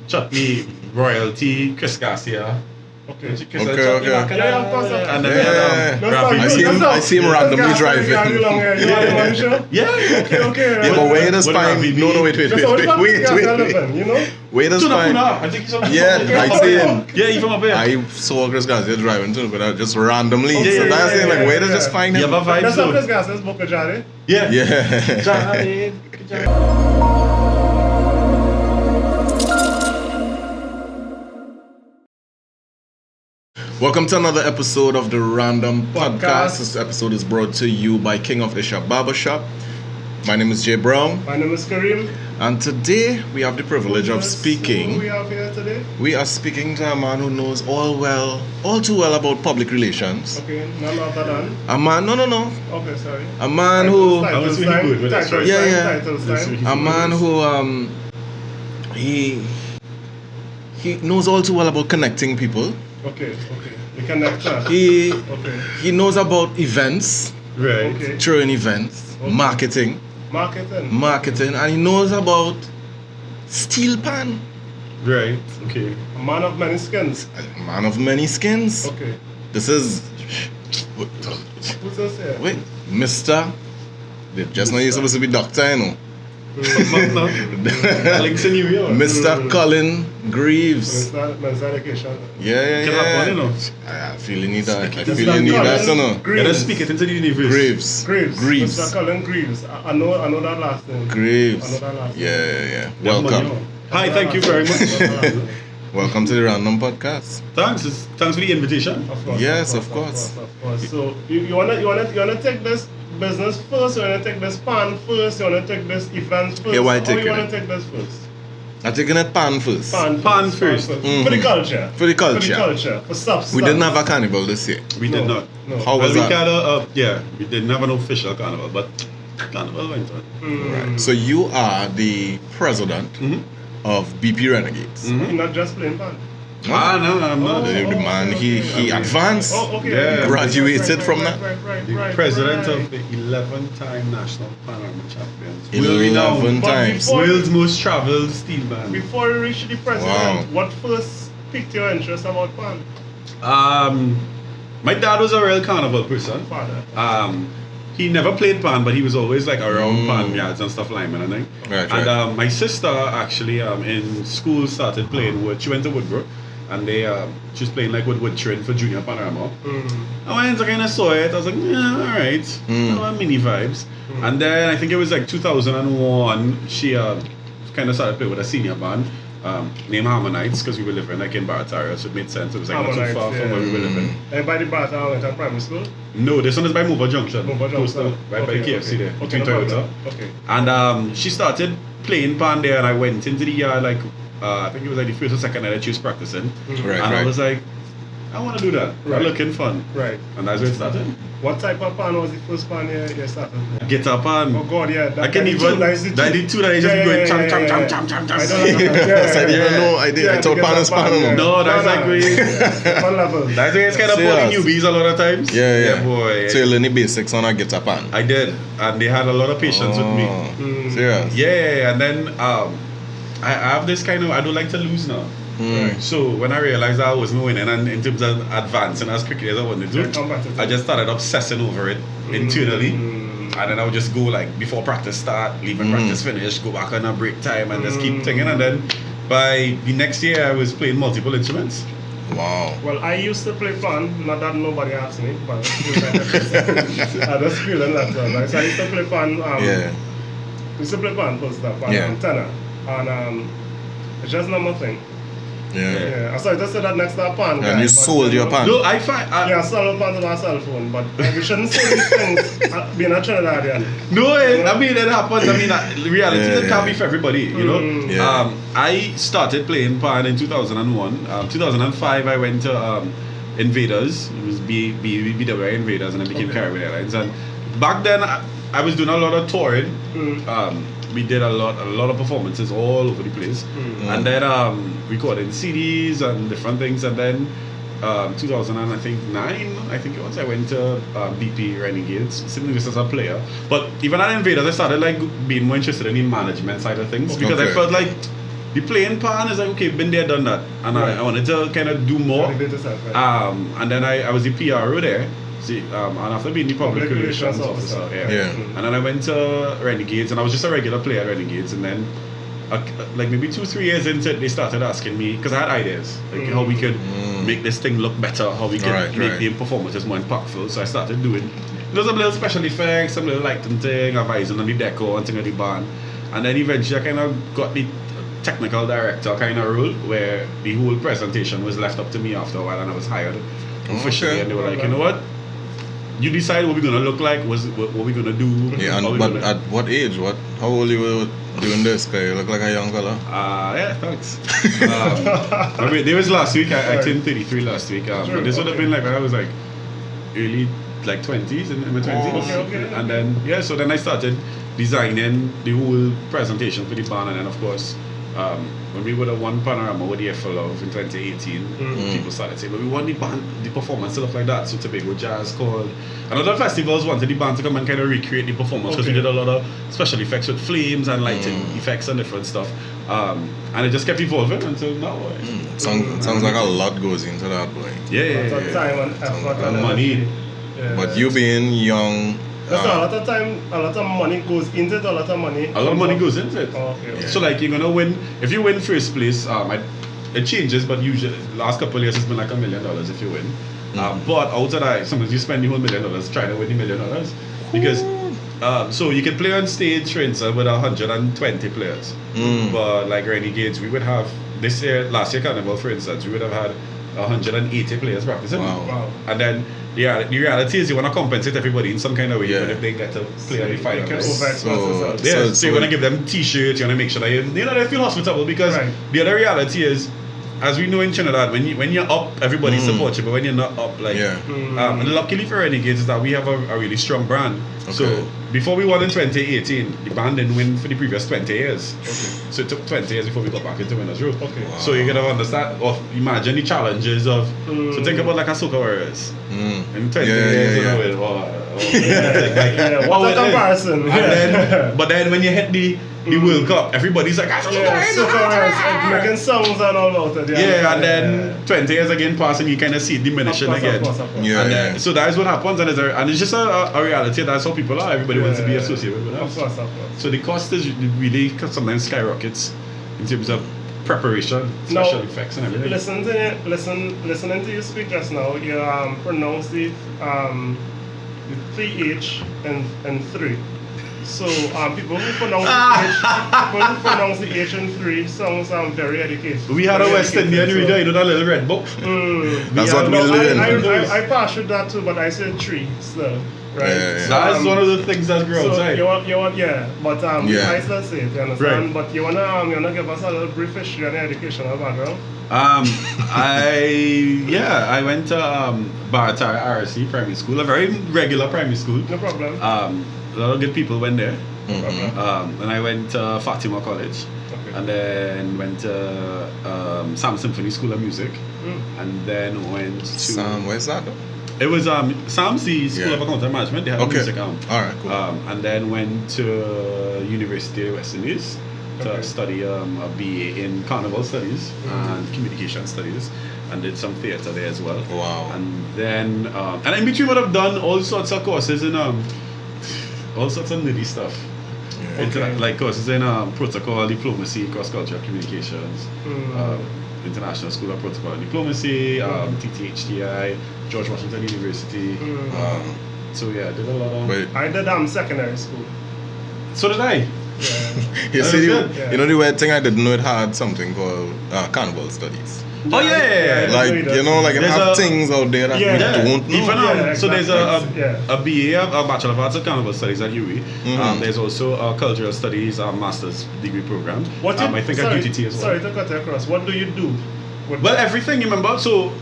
Chutney, Royalty, Chris Garcia. Okay. Chris Okay. Yeah, of course. And then we had That's Rafi. fine. I see him randomly driving. You want to show? Yeah. Okay. Yeah, but wait, that's What fine. Rafi No, be? wait. Just only one relevant, you know? Wait, that's fine. I think he's up. Yeah, I see him. Yeah, he from up here. I saw Chris Garcia driving too, but just randomly. Yeah, So yeah, that's yeah, it. Like, yeah, wait, yeah. just find You him. have a vibe That's how Chris zone. Garcia's book of Jari. Yeah. Yeah. Jari. Welcome to another episode of the Random Podcast. Podcast. This episode is brought to you by King of Isha Barbershop. My name is Jay Brown, My name is Kareem. and today we have the privilege of Who we speaking. have here today? We are speaking to a man who knows all too well about public relations. Okay, none other than. A man, no. Okay, sorry. A man who, I was really good with that, sorry. Yeah. Sign. a man who, he knows all too well about connecting people. Okay. The connector. He Okay. knows about events, Right. Okay. throwing events, Okay. marketing, and he knows about steel pan. Right. Okay. A man of many skins. A man of many skins. Okay. This is Who's this here? wait, Mr. Just now you're supposed to be doctor, you know. Alex in New York. Mr. Colin Greaves. Men's education. Yeah. Can I you know? I feel you need that. I Mr. feel you need that, you know. Yeah, let's speak it into the universe. Greaves. Mr. Colin Greaves. I know that last name. Greaves. I know that last name. Yeah. Yeah, Welcome. man, Hi, thank you very much. Welcome to the Random Podcast. Thanks for the invitation. Of course. Yes, of of course. course. Of course. So you wanna take this business first, you wanna take this pan first, you wanna take this event first, Yeah, why or taking you wanna it? take this first? I'm taking it pan first. Pan first. Mhm. For the culture. For the culture. For substance. We didn't have a carnival this year. We did No, not. no. How was we that? had we didn't have an official carnival, but carnival went on. Mm. Right. So you are the president Mm-hmm. of BP Renegades. Mm-hmm. You're not just playing pan. No? No, I'm not. The man, he okay. advanced. Oh, okay. Yeah. Graduated from that. The president of the 11th-time national panorama champions. 11 But times. before- World's most traveled steel band. Before you reach the president, Wow. what first piqued your interest about pan? My dad was a real carnival person. Father. He never played pan, but he was always like around Mm. pan yards and stuff like that. I think. Right. And my sister actually in school started playing wood. She went to Woodbrook, and she was playing like with wood train for junior panorama. I went and kind of saw it. I was like, yeah, all right, mini vibes. And then I think it was like 2001. She kind of started playing with a senior band named Harmonites, because we were living like in Barataria, so it made sense. It was like not too Harmonites, far from yeah. where we were living. Everybody brought out went to primary school? No, this one is by Mova Junction. Mova Postal, Junction. right by KFC there, Okay, between no Toyota. problem. Okay. And she started playing pan there, and I went into the yard like I think it was like the first or second night that she was practicing, Right, and I right. was like, I want to do that. Right. Looking fun, Right. and that's where it started. What type of pan was the first pan you started with? Guitar pan. Oh God, yeah. I can even. That did two that I just be going cham cham cham cham cham cham. I didn't know. I did. I thought pan is pan. No, that's like we. Fun level. That's where it's kind of pulling Serious. newbies a lot of times. Yeah. boy. So you learn the basics on a guitar pan. I did, and they had a lot of patience with me. Serious. Yeah, and then I have this kind of, I don't like to lose now. So when I realized I wasn't winning, and in terms of advancing as quickly as I wanted to do, I just started obsessing over it internally. And then I would just go like before practice start, leave when practice finish, go back on a break time, and just keep thinking. And then by the next year, I was playing multiple instruments. Wow. Well, I used to play pan, not that nobody asked me, but I just feeling that one. Right? So I used to play pan. Yeah. Used to play pan first up, Yeah. tenor, and it's just not my thing. Yeah. Yeah, so I just said that next to a pan. And you sold your pan. No, I find. Yeah, I sold pan to my cell phone, but we shouldn't say these things being a Trinidadian. No, I mean it happens. I mean, reality it can't be Yeah. for everybody, you know. Yeah. I started playing pan in 2001. 2005, I went to Invaders. It was BW Invaders, and I became Caribbean Airlines. And back then, I was doing a lot of touring. We did a lot of performances all over the place, and then recording CDs and different things. And then 2009, I think it was, I went to BP Renegades, simply just as a player. But even at Invaders, I started like being more interested in the management side of things, because I Okay. felt like the playing part is like, okay, been there, done that. And I wanted to kind of do more. Validate yourself, right. And then I was the PRO there. See, and after being the public relations officer, and then I went to Renegades, and I was just a regular player at Renegades, and then like maybe 2-3 years into it, they started asking me, because I had ideas, like how we could make this thing look better, how we could make the performances more impactful. So I started doing some little special effects, some little lighting thing, advising on the deco and thing of the band, and then eventually I kind of got the technical director kind of role, where the whole presentation was left up to me after a while, and I was hired officially, and they were like, you know what? You decide what we're gonna look like, what we're gonna do. Yeah, but at what age? How old you were doing this? Cause you look like a young fella. Yeah, thanks. There was last week. I turned 33 last week. But this would have been like when I was like early like 20s, in my 20s. Okay. And then so then I started designing the whole presentation for the band, and then of course. When we would have won Panorama with the Eiffel Love in 2018, people started saying, but we want the performance to look like that. So Tobago Jazz called. And other festivals wanted the band to come and kind of recreate the performance, because we did a lot of special effects with flames and lighting effects and different stuff. And it just kept evolving until now. Sounds like a lot goes into that, boy. Yeah. Time and effort and money. Yeah. But you being young. That's a lot of time, a lot of money goes into it, a lot of money. A lot of money goes into it. Okay. Yeah. So like you're gonna win, if you win first place, it changes, but usually last couple of years it's been like $1 million if you win. But out of that, sometimes you spend the whole $1 million trying to win the $1 million, because so you can play on stage, for instance, with 120 players. But like Renegades, we would have last year Carnival, for instance, we would have had 180 players practicing. Wow. And then the reality is you want to compensate everybody in some kind of way, even if they get to play on the final. So you want to give them t-shirts, you want to make sure that they feel hospitable, because the other reality is, as we know in Trinidad, when you're up, everybody supports you, but when you're not up, like and luckily for Renegades is that we have a really strong brand. Okay. So before we won in 2018, the band didn't win for the previous 20 years. Okay. So it took 20 years before we got back into winners' row. Okay. Wow. So you gotta understand, or imagine the challenges of. So think about like a Soca Warriors. In 20 years, you know, what a comparison. But then when you hit the World Cup, everybody's like, making songs and all about it. And then 20 years again pass, and you kind of see it diminishing again. So that is what happens, and it's just a reality. That's how people are. Everybody wants to be associated with us. Of course. So the cost is really sometimes skyrockets in terms of preparation, special effects, and everything. Listening to you speak just now, you pronounce the 3H and 3. So people who pronounce the H and 3 sounds very educated. We had a West Indian reader, you know that little red book. That's what we learned. I passed through that too, but I said 3 still. Right. Yeah. That's one of the things that grow outside. You want, but I still say it, you understand? Right. But you wanna give us a little brief history and educational background? I went to Baratara RSC Primary School, a very regular primary school. No problem. A lot of good people went there. No problem. And I went to Fatima College. Okay. And then went to Sam Symphony School of Music. And then went to Sam, where's that though? It was Sam's School of Accounting and Management. They had a music arm. Alright, cool. And then went to University of West Indies to study a BA in Carnival Studies and Communication Studies, and did some theatre there as well. Wow. And then and in between, I've done all sorts of courses in all sorts of nerdy stuff. Like courses in protocol, diplomacy, cross-cultural communications, International School of Protocol and Diplomacy, TTHTI, George Washington University. So yeah, I did a lot of. I did secondary school. So did I. Yeah. You see, you know the weird thing, I didn't know it had something called Carnival Studies. Oh yeah. Like you know, like it have things out there that we don't know. Even so there's a BA, a Bachelor of Arts in Carnival Studies at UWI. There's also a Cultural Studies master's degree program. I think at UTT as well. Sorry to cut you across. What do you do? Well, everything, you remember. So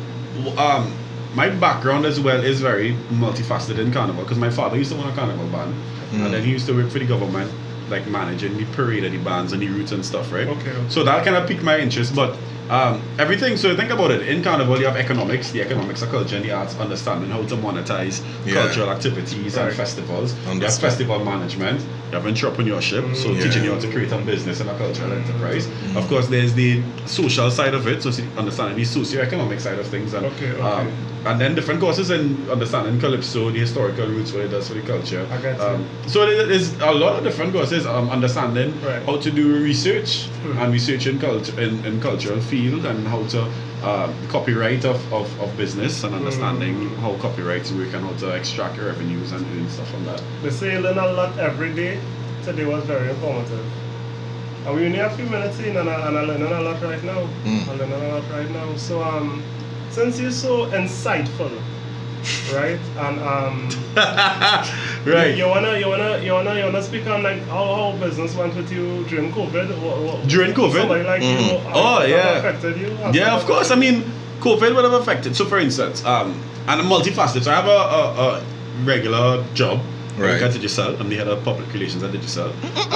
my background as well is very multifaceted in Carnival, because my father used to own a Carnival band, and then he used to work for the government, like managing the parade of the bands and the routes and stuff, right? Okay. So that kind of piqued my interest, but everything. So think about it. In Carnival, you have economics. The economics of culture and the arts, understanding how to monetize cultural activities and festivals. You have festival management. You have entrepreneurship. So teaching you how to create a business and a cultural enterprise. Of course, there's the social side of it. So understanding the socio-economic side of things. And and then different courses in understanding Calypso, the historical roots, what it does for the culture. So there's a lot of different courses. Understanding how to do research and research in cultural field and how to copyright of business and understanding how copyrights work and how to extract revenues and doing stuff from that. They say you learn a lot every day. Today was very informative. And we only have a few minutes in and I'm learning a lot right now. I'm learning a lot right now. So since you're so insightful, right? And right. You wanna speak on like how business went with you during COVID? During COVID? Somebody like you, affected you? Yeah, of course. I mean, COVID would have affected. So, for instance, and I'm multifaceted. So I have a regular job. Right. At Digicel. I'm the head of public relations at Digicel. Just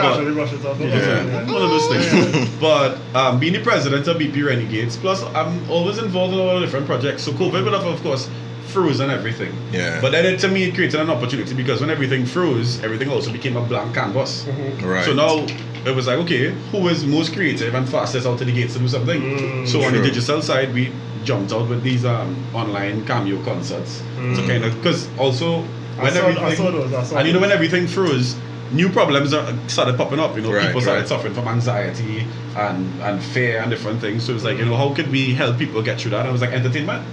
casually brush it off. One of those things. But being the president of BP Renegades, plus I'm always involved in a lot of different projects. So COVID would have, of course, frozen everything. Yeah. But then to me, it created an opportunity because when everything froze, everything also became a blank canvas. Right. So now it was like, okay, who is most creative and fastest out of the gates to do something? So on the Digicel side, we jumped out with these online cameo concerts. So kind of, because also, when when everything froze, new problems started popping up. People started suffering from anxiety and fear and different things. So it's like, how could we help people get through that? And it was like entertainment.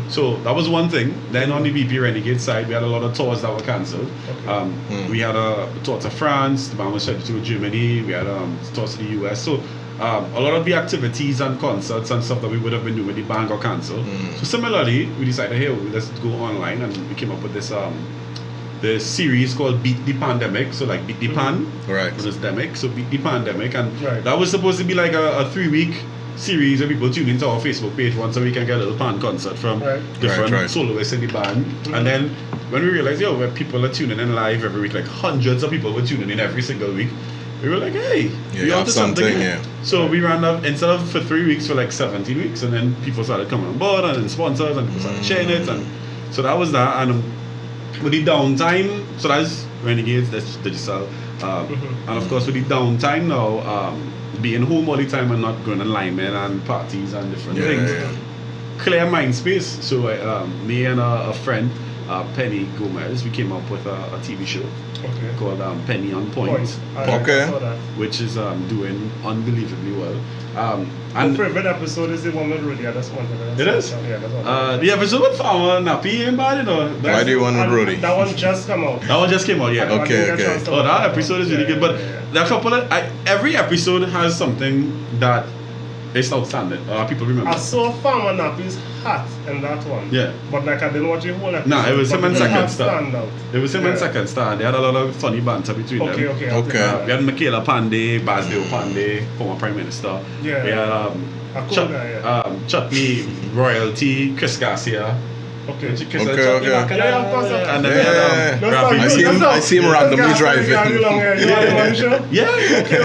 So that was one thing. Then on the BP Renegade side, we had a lot of tours that were cancelled. We had a tour to France, the band was scheduled to Germany, we had tours to the US. So a lot of the activities and concerts and stuff that we would have been doing with the band got cancelled. So similarly, we decided, hey, let's go online, and we came up with this series called Beat the Pandemic. So like Beat the Pan, was demic. So Beat the Pandemic, and that was supposed to be like a 3-week series where people tune into our Facebook page once a week and get a little pan concert from different soloists in the band. And then when we realized, where people are tuning in live every week, like hundreds of people were tuning in every single week, we were like, hey, we onto something. So we ran up, instead of for 3 weeks, for like 17 weeks, and then people started coming on board, and then sponsors, and people started sharing it, and so that was that. And with the downtime, so that's Renegades, that's Digicel, and of course with the downtime now, being home all the time and not going to linemen and parties and different things, clear mind space. So me and a friend, Penny Gomez, we came up with a TV show called Penny on Point. Which is doing unbelievably well. My favorite episode is the one with Rudy. That's one. It is? The episode with Farmer Nappy ain't bad, Why do you want with Rudy? That one just came out. That one just came out, yeah. Okay. Oh, that episode is really good. But there are a couple of, every episode has something that is outstanding. People remember. I saw Farmer Nappy's hat in that one. Yeah. But like I didn't watch the whole episode. Nah, it was him and Second Star. It was him and Yeah. Second Star. They had a lot of funny banter between them. Okay. Okay. We had Michaela Pandey, Basdeo Pandey, former Prime Minister. Yeah. We had A cool guy, Chutney Royalty, Chris Garcia. Okay. Chris Okay. Yeah, of course. And then we had That's I see him randomly driving. Yeah.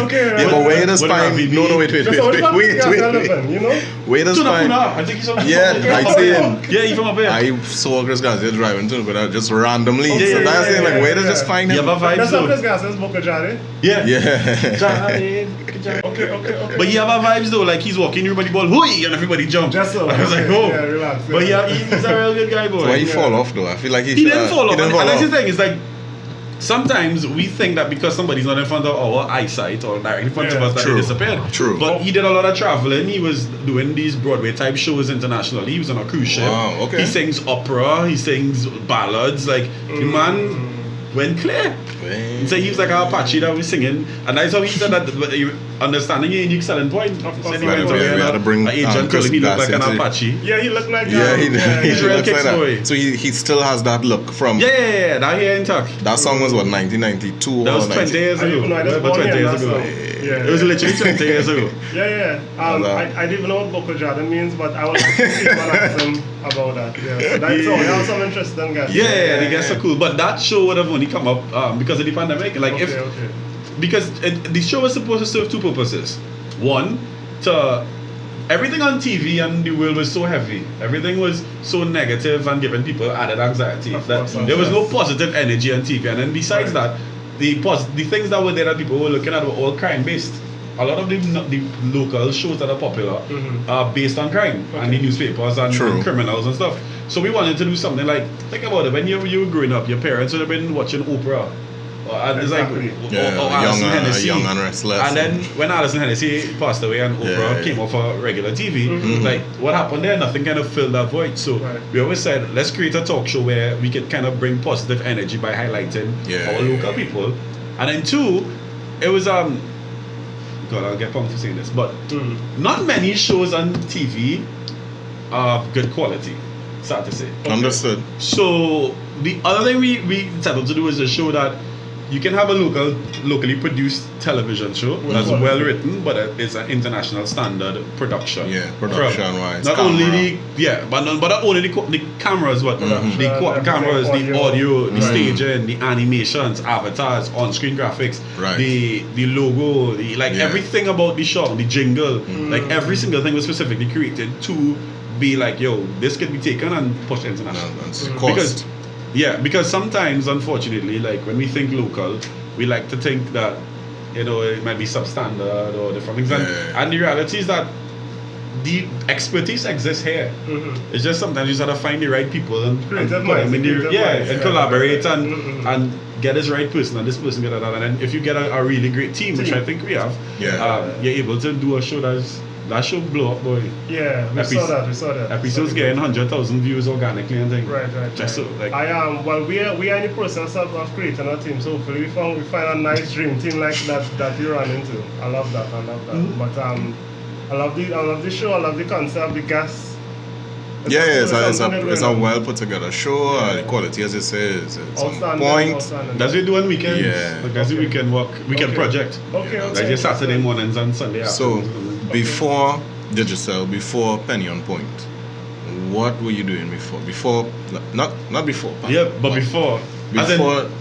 Okay. Yeah, but where does What fine? Rafi No, wait. That's all the Wait. You know? Where does fine? I think he's from Yeah, I see him. Yeah, he's from up here. I saw Chris Garcia driving too, but just randomly. So yeah, that's it. Like, where does yeah. just find You him? have a vibe That's how though. Chris Garcia's Boca Jari. Yeah. Yeah. Okay. But he have a vibes though, like he's walking, everybody ball, hooey, and everybody jump. Just so. I was like, okay. oh. Yeah, relax. But yeah, he's a real good guy, boy. Why he fall off though? I feel like He didn't fall off. And that's the thing, it's like sometimes we think that because somebody's not in front of our eyesight or directly in front of us that he disappeared. True. But he did a lot of traveling. He was doing these Broadway type shows internationally. He was on a cruise ship. Wow, okay. He sings opera, he sings ballads, like the man went clear. So he was like an Apache that was singing, and that's how he said that understanding a unique selling point. Of course, He went we had to bring an agent Chris told him he looked like an Garcia to- Apache. Yeah, he looked like Yeah, He's he real looks kicks like boy. that. So he still has that look from. Yeah, that hair intact. That song was what 1992 That was or 20 years I ago. didn't know I just About born 20 here, years that's ago. all. Yeah. It was literally 20 years ago. Yeah. I didn't even know what Boca Jada means, but I would like to see one ask him about that. Yeah. So that's all. That was some interesting guys. Yeah, the guests are cool. But that show would have only come up because of the pandemic. Like because the show was supposed to serve two purposes. One, to everything on TV and the world was so heavy. Everything was so negative and giving people added anxiety. There was no positive energy on TV. And then besides that, the things that were there that people were looking at were all crime based. A lot of the local shows that are popular are based on crime and the newspapers and criminals and stuff. So we wanted to do something like, think about it, when you were growing up, your parents would have been watching Oprah. Exactly. Young and Restless. And then when Alison Hennessy passed away and Oprah came off of regular TV, like what happened there? Nothing kind of filled that void. So we always said, let's create a talk show where we could kind of bring positive energy by highlighting our local people. And then two, it was God, I'll get pumped for saying this, but not many shows on TV are of good quality. Sad to say. Understood. So the other thing we settled to do is a show that you can have a locally produced television show that's well written, but it's an international standard production. Yeah, production wise. Not only but not only the cameras, but the cameras, the audio, the staging, the animations, avatars, on-screen graphics, the logo, everything about the show, the jingle, like every single thing was specifically created to be like, yo, this could be taken and pushed international. Because sometimes, unfortunately, like when we think local, we like to think that, you know, it might be substandard or different things. And the reality is that the expertise exists here. It's just sometimes you just have to find the right people and collaborate and get this right person and this person get that. And then if you get a really great team, which I think we have, you're able to do a show that show blow up, boy. Yeah, we saw that. Episodes getting 100,000 views organically and things. Right. Just so, like, well, we are in the process of creating a team. So hopefully we find a nice dream team like that you run into. I love that. But I love the show. I love the concept. The guests. It's a well put together show. The quality, as you say, is on point. That's what we do on weekends. That's the weekend project. Okay. Like Saturday mornings and Sunday afternoons. So before Digicel, before Penny on Point, what were you doing before? Not before. But before.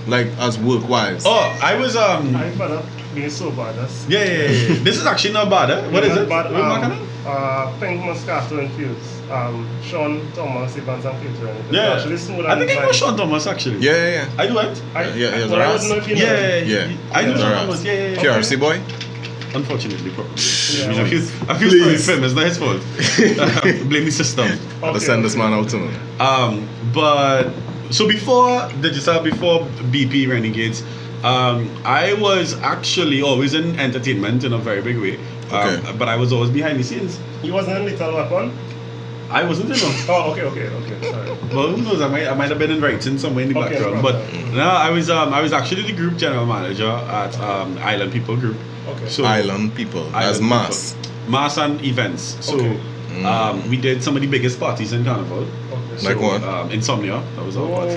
Like as work wise. Oh, I was I better being so bad. This is actually not bad. What is it? Pink Moscato infused. Sean Thomas, Evans and Catering. Actually smooth. I think I know Sean Thomas actually. Yeah. I do it. I don't know if you know. I know Sean Thomas. PRC boy. Unfortunately, probably. I feel sorry for him. It's not his fault. Blame the system. Let's send this man out to me. But so before Digicel, before BP Renegades, I was actually always in entertainment in a very big way. But I was always behind the scenes. You wasn't in Little Weapon? I wasn't, you know. Oh, okay. Sorry. Well, who knows? I might have been in writing somewhere in the background. But no, I was actually the group general manager at Island People Group. Okay. So Island People as mass and events. So we did some of the biggest parties in Carnival. So, like what? Insomnia. That was our party.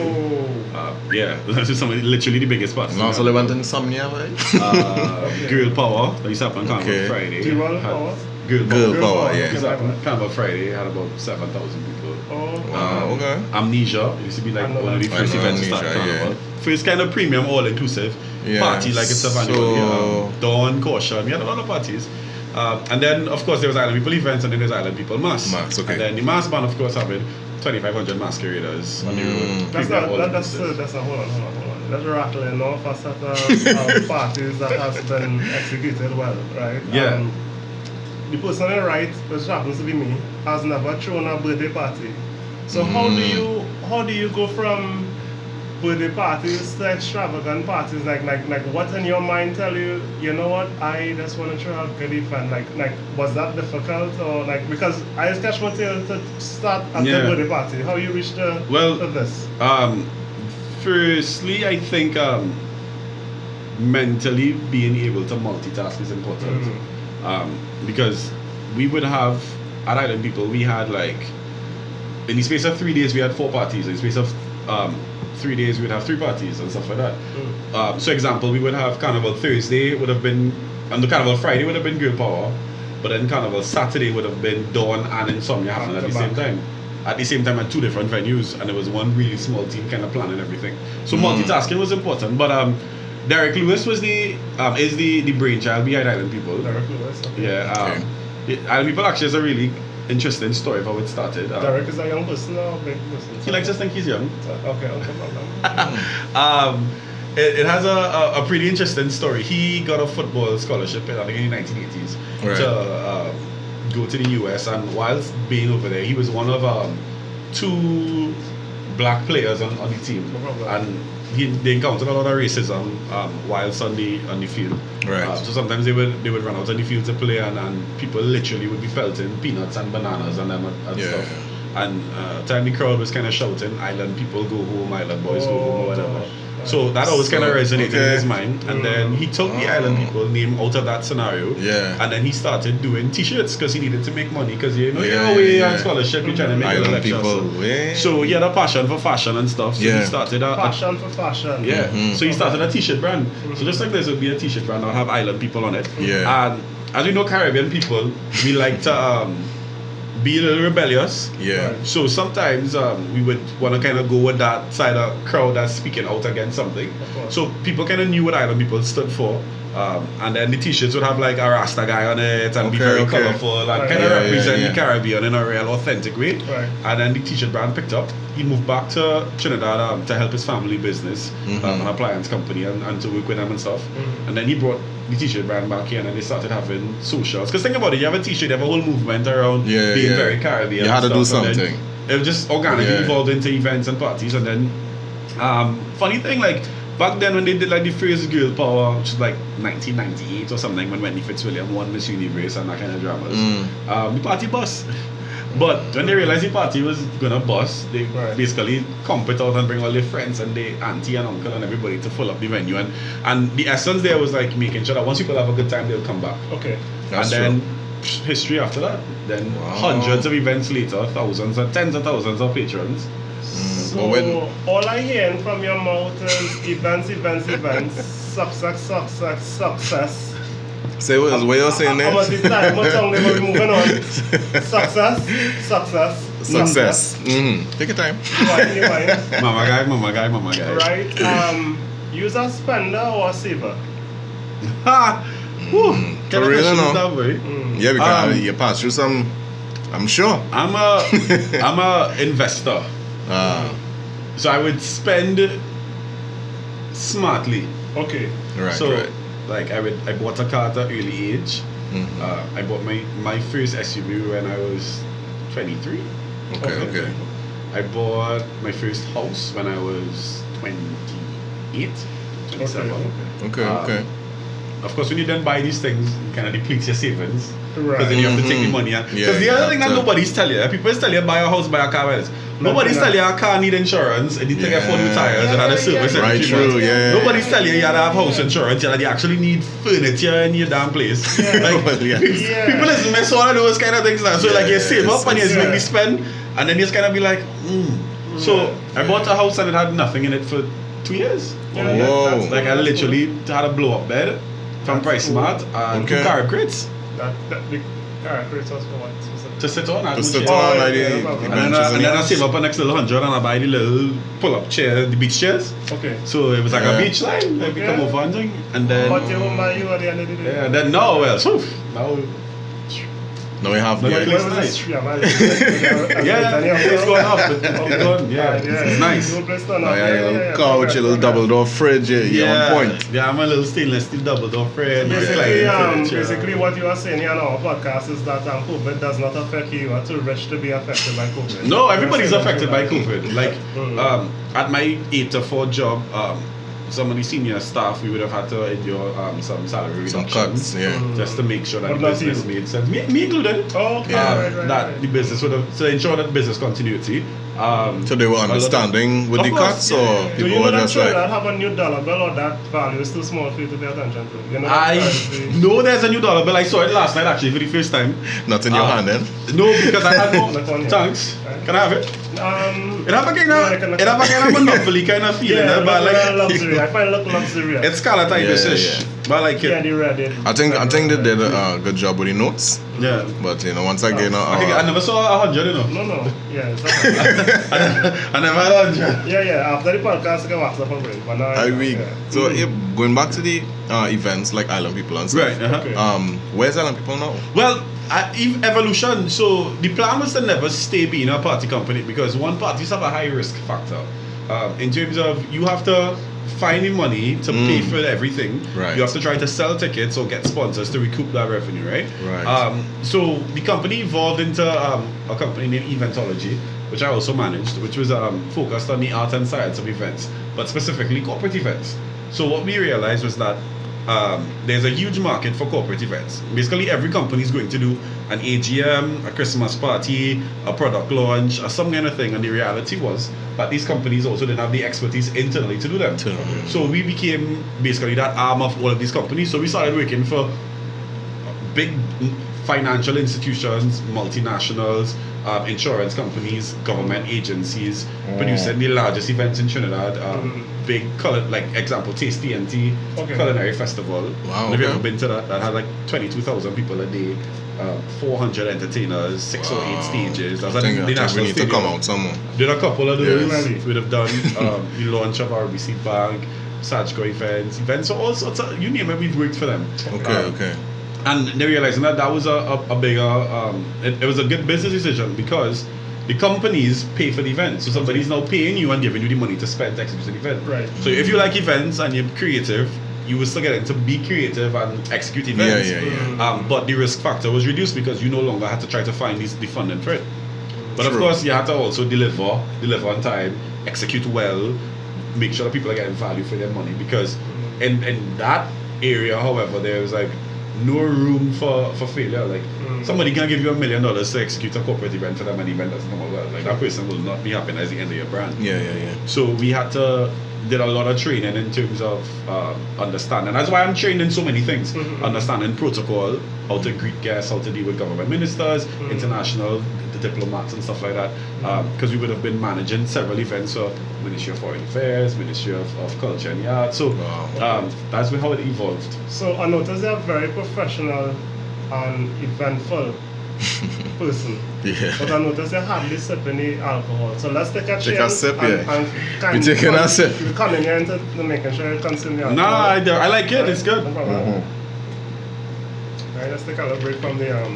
Those are literally the biggest parties. And also they went Insomnia, right? Girl Power. That used to happen on Carnival Friday. Girl Power? Girl Power, yeah. Used to happen on Carnival Friday. Had about 7,000 people. Okay. Amnesia. It used to be like one of the first events to start Carnival. First kind of premium, all-inclusive party like it's a annual. Dawn, Caution. We had a lot of parties. And then, of course, there was Island People events and then there's Island People Mass. Okay. And then the Mass band, of course, having 2,500 masqueraders on the road. That's a hold on. Let's rattle in off a set of parties that has been executed well, right? Yeah. The person on the right, which happens to be me, has never thrown a birthday party. So how do you go from birthday parties to extravagant parties? Like what in your mind tell you, you know what, I just want to throw a good event? Like was that difficult or like, because I just catch my tail to start at the birthday party. How you reached to this? Firstly, I think mentally being able to multitask is important. Because we would have at Island People, we had like in the space of 3 days we had 4 parties. In the space of 3 days we would have 3 parties and stuff like that. So example, we would have Carnival Thursday would have been, and the Carnival Friday would have been Girl Power, but then Carnival Saturday would have been Dawn and Insomnia happening at the same time. At the same time at 2 different venues, and there was one really small team kind of planning everything. So multitasking was important. But Derek Lewis was is the brainchild behind Island People. Derek Lewis. Okay. Island People actually is a really interesting story of how it started. Derek is a young person or a big person? He likes to think he's young. Okay, I'll come on. It has a pretty interesting story. He got a football scholarship I think in the 1980s to go to the US, and whilst being over there, he was one of 2 black players on the team, and they encountered a lot of racism whilst on the field. Right. So sometimes they would run out on the field to play, and people literally would be pelting peanuts and bananas on them and stuff. And time the crowd was kind of shouting, "Island people go home, Island boys go home," or whatever. So that always kind of resonated in his mind. And then he took the Island People name out of that scenario. Yeah. And then he started doing t-shirts because he needed to make money, because you're away on scholarship, you're trying to make Island a People. So he had a passion for fashion and stuff. So he started passion for fashion. Yeah. So he started a t-shirt brand. So just like this would be a t-shirt brand, I'll have Island People on it. Yeah. And as you know, Caribbean people, we like to be a little rebellious. Yeah. So sometimes we would want to kind of go with that side of crowd that's speaking out against something. So people kind of knew what Island People stood for. And then the t-shirts would have like a Rasta guy on it and be very colorful and kind of represent the Caribbean in a real authentic way. Right. And then the t-shirt brand picked up. He moved back to Trinidad to help his family business, an appliance company, and to work with them and stuff. And then he brought the t-shirt brand back here, and then they started having socials. Because think about it, you have a t-shirt, you have a whole movement around being very Caribbean. You had to do something. It was just organically evolved into events and parties. And then, funny thing, like, back then when they did like the phrase girl power, which is like 1998 or something, when Wendy Fitzwilliam won Miss Universe and that kind of dramas, the party bus. But when they realized the party was gonna bust, they basically comp it out and bring all their friends and their auntie and uncle and everybody to fill up the venue. And the essence there was like making sure that once people have a good time, they'll come back. Okay. And then history after that. Then hundreds of events later, thousands and tens of thousands of patrons. So all I hear from your mouth is events, success. Say what you're saying there? How much time, what tongue they will be moving on? Success. Take your time. Mama guy. Right. Use a spender or a saver? For real, no? Yeah, because you pass through some. I'm sure. I'm a investor. So I would spend smartly. Okay. Right. So like I bought a car at an early age. I bought my first SUV when I was 23. Okay. I bought my first house when I was 28, 27. Okay. Of course, when you then buy these things, it kind of depletes your savings. Right. Because then you have to take the money. Because the other thing that nobody's telling you, people tell you buy a house, buy a car, buy this. Nobody's telling you a car need insurance, and you take it for new tires and had a service every 3 months. Nobody's telling you you had to have house insurance, and you actually need furniture in your damn place. People listen, man, so all of those kind of things now. So like you save up and you just make me spend, and then you just kind of be like, So I bought a house and it had nothing in it for 2 years. Whoa. Like I literally had a blow up bed from Price Smart and 2 carrot crates. That big carrot crates was for what? To sit on. To sit And on, then I save up an next little 100 and I buy the little pull-up chair, the beach chairs. Okay. So it was like a beach line. Like we come over and thing. And then. But you won't buy you at the end of the day. Yeah. And then now we have. Yeah, it's going up. It's nice. Car with your little double door fridge. You're on point. Yeah, I'm a little stainless steel double door fridge. Basically, what you are saying here on our podcast is that COVID does not affect you. You are too rich to be affected by COVID. No, everybody's affected by COVID. Like at my 8 to 4 job, some of the senior staff, we would have had to endure some salary reductions. Some cuts, just to make sure that the business made sense. Me included. That the business would have, to ensure that business continuity. So they were understanding with the cuts, or people were just like, that have a new dollar bill, or that value is too small for you to pay attention to? You know, I know there's a new dollar bill. I saw it last night actually for the first time. Not in your hand then? No, because I had no. Thanks. Can I have it? It have a kind of monopoly kind of feeling, but like I find it look luxurious. It's kind of type-ish, but I like it. Yeah, they read it. I think they did a good job with the notes. Yeah. But once again, I think I never saw 100, you know. No. Yeah, it's I never had 100. Yeah. After the podcast, I can watch up a break. But now I week. So going back to the events like Island People and stuff. Right. Okay. Where's Island People now? Well, evolution. So the plan was to never stay being a party company because one parties have a high risk factor. In terms of you have to find the money to pay for everything. Right. You have to try to sell tickets or get sponsors to recoup that revenue, right? Right. So the company evolved into a company named Eventology, which I also managed, which was focused on the art and science of events, but specifically corporate events. So what we realized was that there's a huge market for corporate events. Basically, every company is going to do an AGM, a Christmas party, a product launch, or some kind of thing. And the reality was that these companies also didn't have the expertise internally to do them. So we became basically that arm of all of these companies. So we started working for big financial institutions, multinationals, insurance companies, government agencies, producing the largest events in Trinidad. Big like example, Taste TNT Culinary Festival. Wow. If you've ever been to that, that had like 22,000 people a day, 400 entertainers, 6 or 8 stages. That's at the I think National we need to Stadium. come out somewhere. Did a couple of those. Yes. We'd have done the launch of our RBC Bank, Sajco events, so all sorts of, you name it, we've worked for them. Okay. And they realizing that was a bigger, it was a good business decision because the companies pay for the event. So somebody's now paying you and giving you the money to spend to execute the event. Right. So if you like events and you're creative, you will still get to be creative and execute events. Yeah. But the risk factor was reduced because you no longer had to try to find the funding for it. But True. of course, you had to also deliver on time, execute well, make sure that people are getting value for their money. Because in that area, however, there was like no room for failure. Like somebody can give you $1 million to execute a corporate event for them, and the event doesn't come out well. Like that person will not be happy at the end of your brand. Yeah. So we had to did a lot of training in terms of understanding. That's why I'm trained in so many things. Understanding protocol, how to greet guests, how to deal with government ministers, international diplomats and stuff like that. Because we would have been managing several events, so Ministry of Foreign Affairs, Ministry of Culture and Arts. So that's how it evolved. So I noticed you're a very professional and eventful person. Yeah. But I noticed you hardly sip any alcohol. So let's take a Take a sip, yeah. And We're taking a sip. We're coming here into making sure you consume the alcohol. Nah, I like it. It's good. No problem. Right, let's take a little break from the Yeah.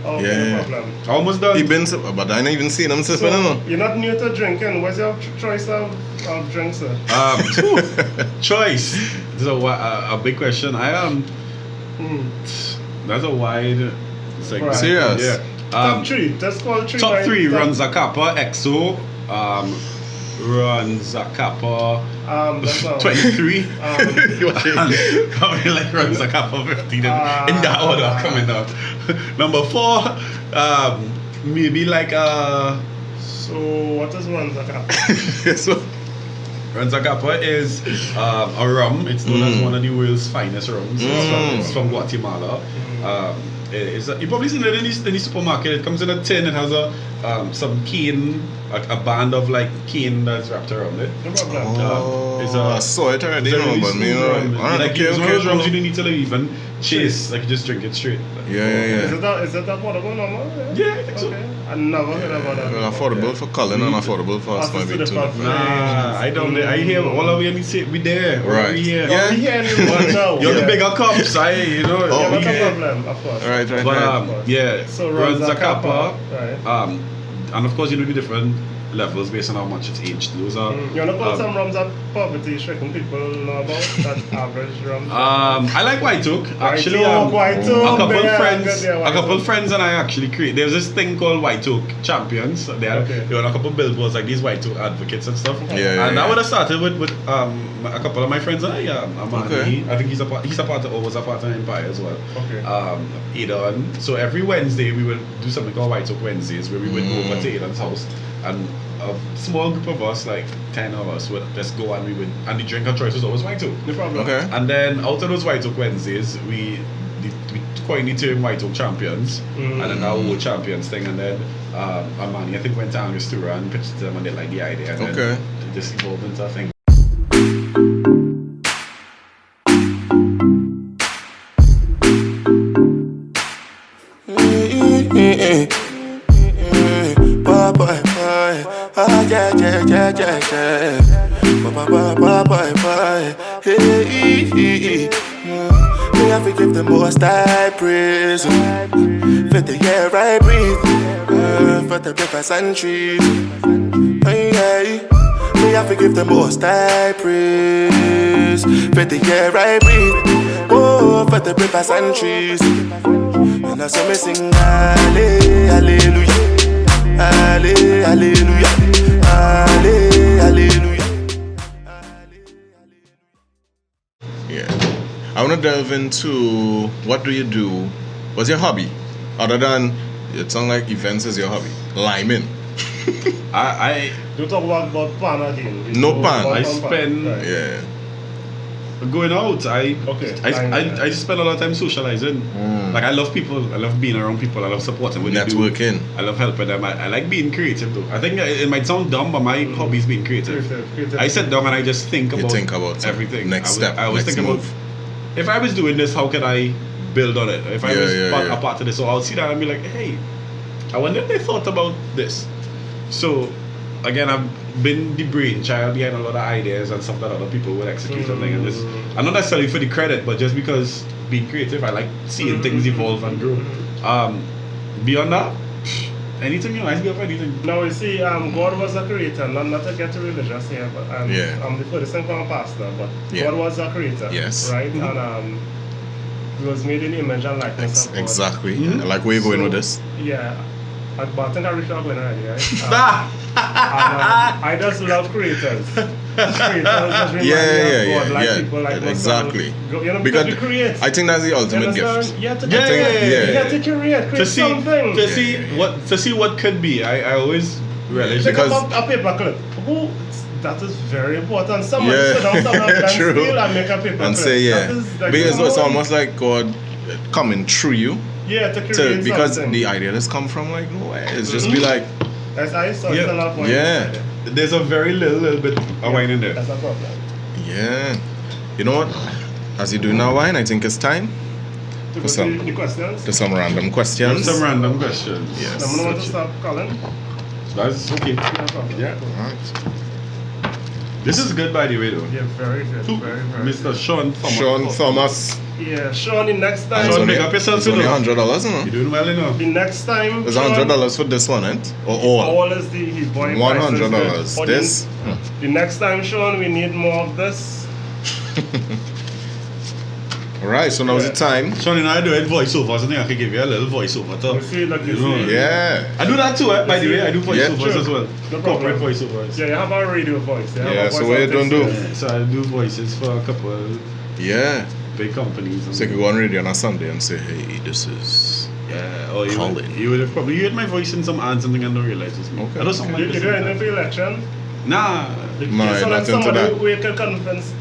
no problem. Almost done. He been sip, but I ain't even seen him sipping. So, you're not new to drinking. What's your choice of drinks, sir? Choice. This is a big question. I am. That's a wide segment. Right. Serious? Yeah. Top 3. Just call 3. Top 3 runs Zacapa, EXO, runs Zacapa That's not 23. Coming like runs Zacapa 15. In that order coming out. Number 4, maybe like So what is Ranzacapa? So, Ranzacapa is a rum. It's known as one of the world's finest rums. It's from Guatemala. You've probably seen it in the supermarket. It comes in a tin. It has some cane, a band of like cane that's wrapped around it. No problem. I saw it already, It's a really but me, smooth rum. It's one of those rums you don't need to even chase. Like you just drink it straight. Yeah. Is it affordable normal? Yeah, I think so. Okay. I never heard about that. Well, affordable for Colin and affordable for us Access to maybe the too. platform. Nah, I don't. I hear all of you need to say we there. Right. We here. Yeah. We hear you now. You're the bigger cups. Yeah, we not a here. problem, of course. Right. But yeah, So Ranzacapa, right. and of course you know the different levels based on how much it's aged. Those are. You wanna call some rums that poverty-stricken people know about? That average rum? I like White Oak. Actually, White Oak, a couple friends and I actually create. There's this thing called White Oak Champions. They are on a couple billboards like these White Oak advocates and stuff. And I would have started with a couple of my friends and I. Amani, I think he's a part of was a part of Empire as well. Adon. So every Wednesday we would do something called White Oak Wednesdays where we would go over to Adon's house and a small group of us, like 10 of us, would just go and and the drink of choice was always White Oak. No problem. Okay. And then out of those White Oak Wednesdays, we coined the term White Oak Champions, and then our whole champions thing, and then Amani I think went to Angostura and pitched them and they liked the idea, and then it just evolved into a thing. Boy, boy, boy. Ah, yeah, yeah, yeah, yeah, yeah. Boy, boy, boy, boy, boy. Hey, me have to give the most I praise. For the air I breathe, for the rivers and trees. Hey, hey. Me have to give the most I praise. For the air I breathe, oh, for the rivers and trees. And I saw me sing hallelujah, hallelujah, hallelujah, hallelujah. Yeah. I want to delve into what do you do? What's your hobby? Other than, it sounds like events is your hobby. Liming. I Don't talk about pan again. No pan. I spend Yeah. going out. I Okay. just spend a lot of time socializing. Like I love people. I love being around people. I love supporting what they do. Networking. I love helping them. I like being creative though. I think it might sound dumb, but my hobby is being creative. Creative. I sit down and I just think You about, think about everything. next step, I was next thinking move. about, if I was doing this, how could I build on it? If I was a part of this, so I'll see that and be like, hey, I wonder if they thought about this. So again, I've been the brainchild behind a lot of ideas and stuff that other people would execute and things. And just, I'm not necessarily for the credit, but just because being creative, I like seeing things evolve and grow. Beyond that, anything you know, I go for anything. Now you see, God was a creator, not to get religious here, but I'm the first thing from a pastor, but God was a creator. Yes. Right? And he was made in the image and likeness of God. Exactly. I like where you're going with this. Yeah. But I think I reached out when already, right? I just love creators. Creators just remind me of God, like people like exactly. You know, because we create. I think that's the ultimate gift. You have to Yeah, create. You have to create something. To see what could be. I always relish Think because about a paper clip. That is very important. Somebody sit down somewhere and true. steal and make a paper And clip. say That is like because it's almost like God coming through you. Yeah, to create because something. the idea just come from like nowhere. It's just be like As I saw it's a lot more. There's a very little bit of wine in there. That's a problem. yeah. You know what? As you do now, wine, I think it's time To go some- to the questions. to some random questions. Some random questions. Yes. I'm gonna want to stop Colin. That's okay. No problem. Yeah. Alright. This is good, by the way, though. Yeah, very good. Very, very Mr. good. Sean Thomas. Sean Thomas. Yeah, Sean, the next time. Sean, make up yourself, It's only you know. $100, you You're know. doing well, you know. The next time. It's Sean, $100 for this one, eh? Or all? All is the his boy prices. $100. But This. The next time, Sean, we need more of this. Alright, so now's the time. Sean, you know, I do it voiceovers. I think I could give you a little voiceover, too. You see, like you You know, see. Yeah. I do that too, by the way. I do voiceovers true. as well. No Corporate problem. voiceovers. Yeah, you have a radio voice. You have Yeah, a voice so what you that don't takes do? you- Yeah, so I do voices for a couple Yeah. big companies. So you can go on radio on a Sunday and say, hey, this is Yeah, or Colin. you would have probably heard my voice in some ads and thing and don't realize it's me. Okay. I know something like You this. do anything for election? Nah. No, so not like into somebody that. we can convince.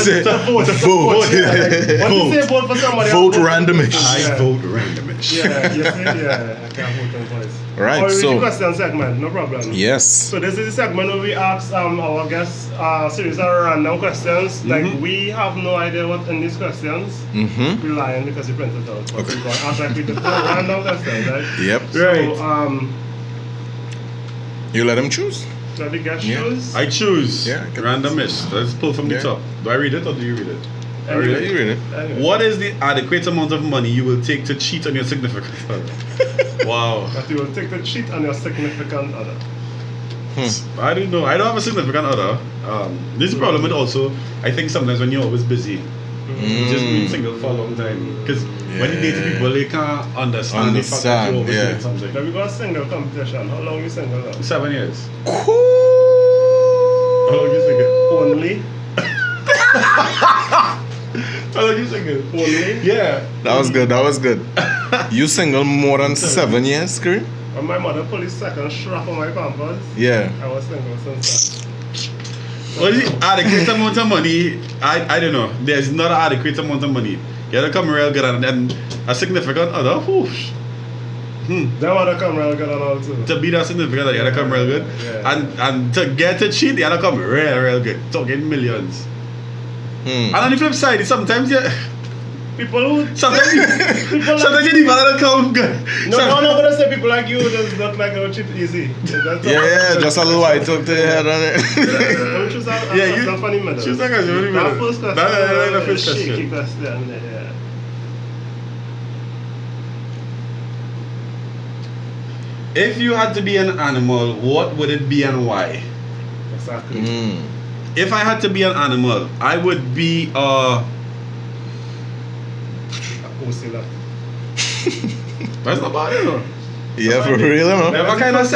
Say, To vote. vote. Yeah, like, when you say vote for somebody, Vote I'll randomish. I Yeah. vote randomish. Yeah, you see, yeah, I can't vote on voice. Right, Or so- the question segment, no problem. Yes. So this is the segment where we ask our guests series of random questions. Like we have no idea what in these questions. Mm-hmm. We're lying because we printed it out. But Okay. we're going to ask like we just random questions, right? Yep. Right. So You let him choose. so the guest Yeah. choose. I choose Yeah, get randomish. Let's pull from the Yeah. top. Do I read it or do you read it? I read Yeah, it. you read it. Anyway, What is the adequate amount of money you will take to cheat on your significant other? Wow. that you will take the cheat on your significant other. I don't know. I don't have a significant other. This is problem with also, I think sometimes when you're always busy, you just been single for a long time. Because when you date Yeah. people, they can't understand the fact that you're always Yeah. doing something. Now we got a single competition. How long you single now? 7 years. How long you single? Only? How long you single? Only? Yeah. That was good. That was good. You single more than 7 years, Screen? When my mother put the second strap on my pampers, Yeah. I was single since What is the adequate amount of money? I don't know. There's not an adequate amount of money. You gotta come real good and then a significant other. Whoosh. then. That mother come real good and all too. To be that significant other, you gotta come real good. Yeah. And to get to cheat, you gotta come real good. Talking millions. And on the flip side, sometimes People who Sometimes you need to count good. no, I'm not gonna say people like you just look like a chip easy. Yeah, just a little white talk to your head on it. That's funny, man. Choose that question. That first question. That's the first shaky question. question. Yeah. If you had to be an animal, what would it be and why? Exactly. If I had to be an animal, I would be That's not bad, you know. Yeah, for real, you know. They have a kind of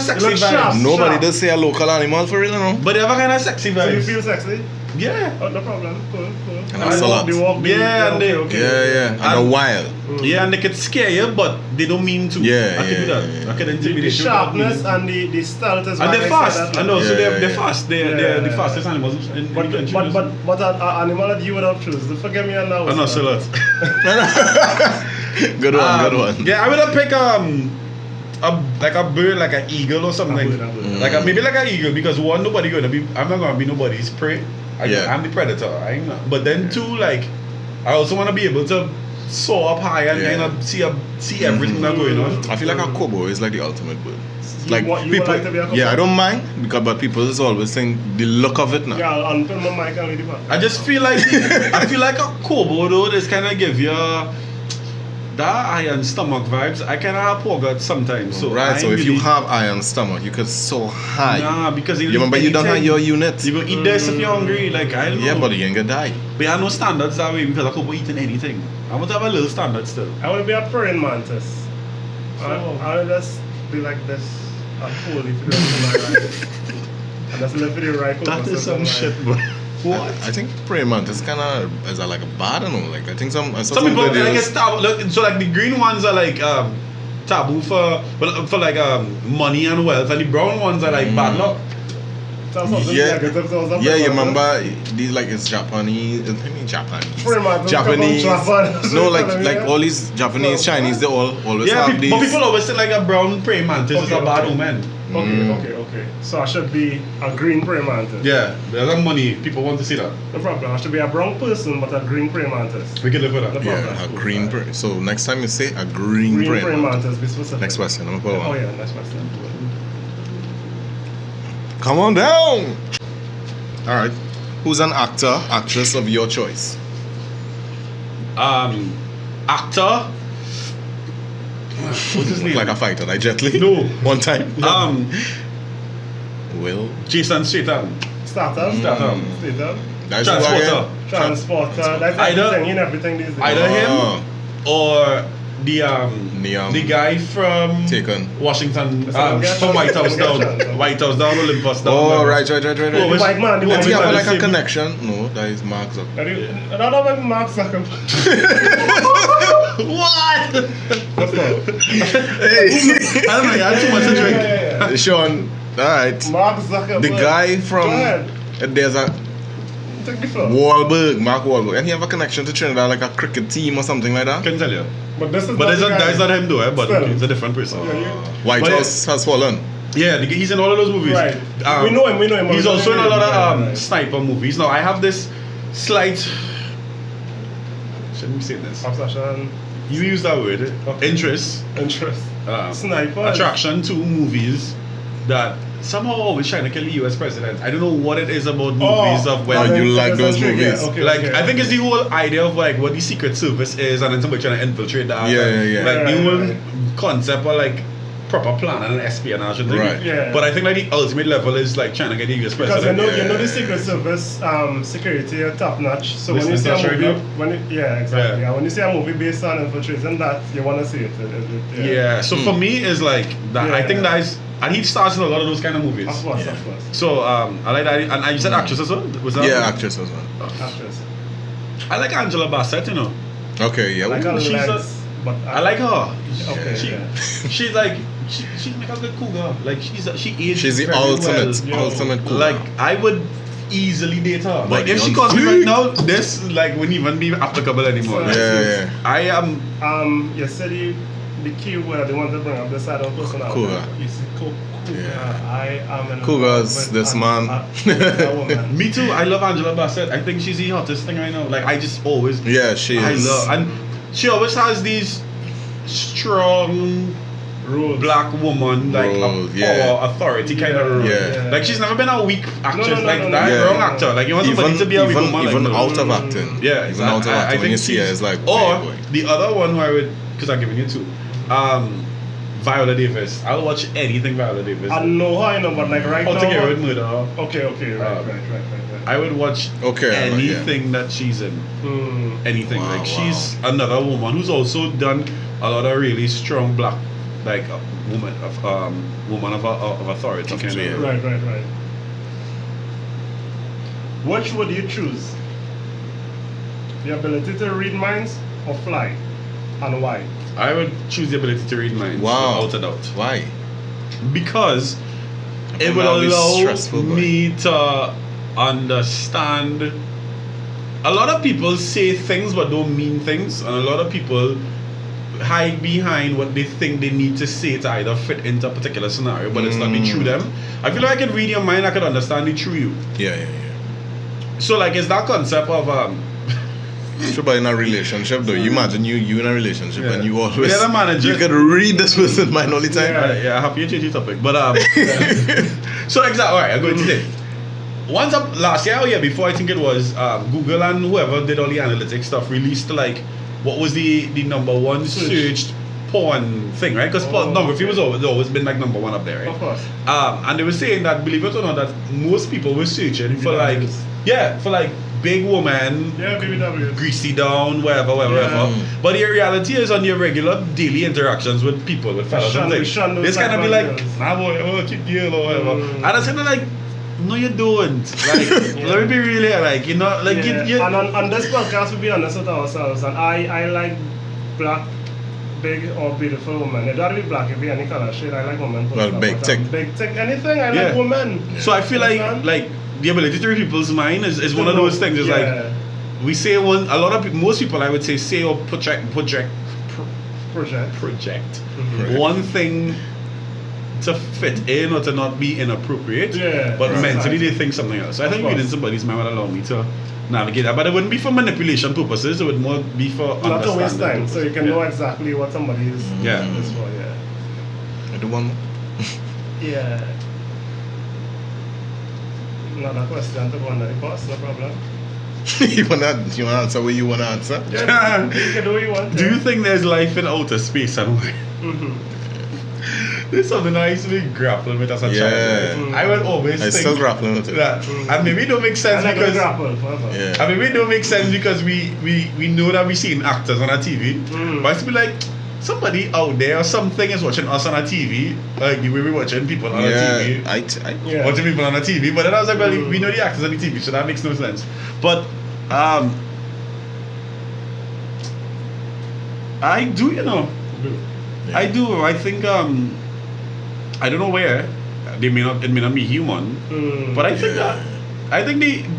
sexy vibes. Nobody does say a local animal for real, you know. But they have a kind of sexy So you vibes. feel sexy? Yeah. Oh, no problem. Cool. And that's a lot. Yeah, and they- Yeah. And a while. Yeah, and they could scare you, but they don't mean to. Yeah, I can do that. yeah. I can The intimidate you. sharpness and the stealth as well. And they're fast. I know, so Yeah, they're yeah. fast. They're the fastest animals in the country. But an animal that you would have chosen. Forget me now. I'm not so lot. Good one. Yeah, I would have picked like a bird, like an eagle or something. Maybe like an eagle, because one, I'm not gonna be nobody's prey. I'm the predator. But then two, like I also want to be able to soar up high and kind of see everything that's going on. I feel like a kobo is like the ultimate bird. You would like to be a kobo? Yeah, I don't mind, but people just always think the look of it now. Yeah, I'll unpin my mic and read the back. I just feel like I feel like a kobo though. This kind of give you that iron stomach vibes. I kind of have poor gut sometimes. So Right, so if you have iron stomach, you could soar high. Nah, because You remember you don't have your unit. You go eat this if you're hungry. Like I don't know. Yeah, but you ain't gonna die. But I have no standards that way because I could be eating anything. I want to have a little standard still. I want to be a praying mantis. I would just be like this. I'm holy for the rest of my life. And just live for the right That is some shit, bro. What? I think praying mantis kind of is like a bad, I don't know. Like I think some people like videos. it's taboo. Look, so like the green ones are like taboo for like money and wealth, and the brown ones are like bad luck. Yeah, you remember these like it's Japanese. I mean Japanese. No, like all these Japanese, Chinese, they all always have these. But people always say like a brown praying mantis is a bad omen. Okay. So I should be a green praying mantis. Yeah, there's a money. People want to see that. No problem. I should be a brown person, but a green praying mantis. We can live with that. No problem. Yeah, a green praying. So next time you say a green praying mantis, be specific. Next question. I'm gonna put one. Oh yeah, next question. Come on down. All right. Who's an actor, actress of your choice? Actor. What's his name? Like a fighter, like Jet Li? No. One time? Will? Jason Statham. Statham. That's Transporter. That's everything these days. Either him or the guy from Taken. Washington, from White House down, Olympus down. Oh, right. The white man. Does he have like a connection? No, that is Mark Zuckerberg. Another Mark Zuckerberg. What? Hey. I don't know, you had too much to drink. Yeah. Sean, alright. Mark Zuckerberg. The guy from there's a Mark Wahlberg, and he have a connection to Trinidad, like a cricket team or something like that. Can tell you. But that's not him though, but Still. it's a different person. White House has fallen. Yeah, he's in all of those movies. Right. We know him. He's also in a lot of sniper movies. Now I have this slight. Shouldn't be saying this. Obsession. You use that word. Okay. Interest. Sniper. Attraction to movies that somehow always trying to kill the US president. I don't know what it is about movies of when you like those movies. I think it's the whole idea of like what the Secret Service is and then somebody trying to infiltrate that. Yeah. Like the whole concept of like proper plan and espionage and thing. Right. Yeah. But I think like the ultimate level is like trying to get the US Because president. you know the Secret Service security are top notch. So when you see a movie, exactly. Yeah. And when you see a movie based on infiltration, that you want to see it. Yeah. So for me is like that. I think that is. And he stars in a lot of those kind of movies. Of course. So I like that. And you said actress as well? Was that? Yeah, actress as well. Actress. I like Angela Bassett, you know. Okay, yeah. Like she's I like her. Okay. She's like she's like a good cool girl. Like she aged She's the very ultimate well. cool Like girl. I would easily date her. But Like if she on calls me fleek. right now, this like wouldn't even be applicable anymore. So- Yeah. I am. You said the key word they want to bring up the side of personality. Cougar. You see, cougar. Yeah. I am in Cougars, love with this man. a woman. Me too. I love Angela Bassett. I think she's the hottest thing right now. Like I just always. Yeah, she I is. love, and she always has these strong Rules. black woman like Roles, a yeah. power authority kind of role. Yeah. Like she's never been a weak actress No, like no, that. Yeah. Wrong actor. Like you want somebody to be a weak woman. Even like, no. out of acting. Yeah, Even out of acting. When you see her, it's like, or boy. the other one who I would, because I'm giving you two, Viola Davis. I'll watch anything Viola Davis. I know her, but like right How now. to Get Away with Murder. Okay, right. I would watch Okay, anything that she's in. Anything. Wow, like she's another woman who's also done a lot of really strong black, like woman of authority. Kind Yeah. of. Right. Which would you choose? The ability to read minds or fly? And why? I would choose the ability to read minds. Wow. Without a doubt. Why? Because it would That'll be allow stressful, boy. me to understand. A lot of people say things but don't mean things, and a lot of people hide behind what they think they need to say to either fit into a particular scenario, but it's not the true them. I feel like I can read your mind, I can understand the true you. Yeah. So like it's that concept of Sure, but in a relationship though, you imagine you in a relationship Yeah. and you always Yeah, the manager- you can read this person's mind all the time. yeah, happy you change the topic. But so exactly, alright, I'm going to say. Once last year or year before, I think it was Google and whoever did all the analytics stuff released like what was the number one searched porn thing, right? Because pornography was always been like number one up there, right? Of course. And they were saying that, believe it or not, that most people were searching for like big woman, BBW. greasy down, whatever. But the reality is on your regular daily interactions with people, with fellas and things, it's kind of be like, nah boy, oh, keep deal or whatever. And I said like, no you don't. Like, let me be really like, you know, like you And on this podcast, we'll be honest with ourselves, and I like black, big or beautiful women. It doesn't be black, it be any color shade. I like women. Well, big thick, anything. I like women. So I feel like the ability to read people's mind is one of those things. It's like we say most people I would say or project one thing to fit in or to not be inappropriate. But mentally they think something else. So I think reading somebody's mind would allow me to navigate that. But it wouldn't be for manipulation purposes, it would more be for not to waste time. purposes. So you can know exactly what somebody is for, I do one. Yeah. Another question to go under the bus, no problem. you wanna answer what you wanna answer? Yeah, you can do what you want. Do you think there's life in outer space somewhere? This is something I used to be grappling with as a child. I would always think still grappling with it. that, and maybe it don't make sense because Yeah. and maybe it don't make sense because we know that we seen actors on our TV, but I used to be like, somebody out there or something is watching us on our TV, like the way we watching people on our TV. Watching people on our TV, but then I was like, well, we know the actors on the TV, so that makes no sense. But I do, you know. I do. I think I don't know where it may not be human, but I think that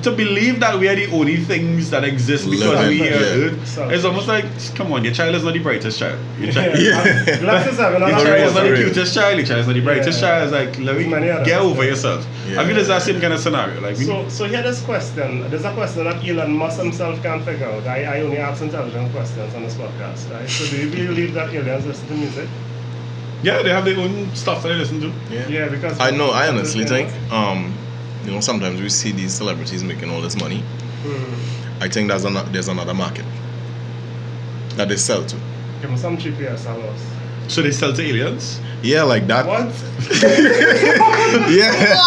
to believe that we are the only things that exist because we are Earth, it's almost like, come on, your child is not the brightest child. Your child is not the cutest child. Your child is not the brightest child. It's like, let me get over yourself. I feel it's that same kind of scenario. Like, so here this question. There's a question that Elon Musk himself can't figure out. I only ask intelligent questions on this podcast, right? So do you believe that aliens listen to music? Yeah, they have their own stuff that they listen to. Yeah, because I honestly think sometimes we see these celebrities making all this money. I think there's another market that they sell to. Give me some GPS hours. So they sell to aliens? Yeah, like that. What? yeah.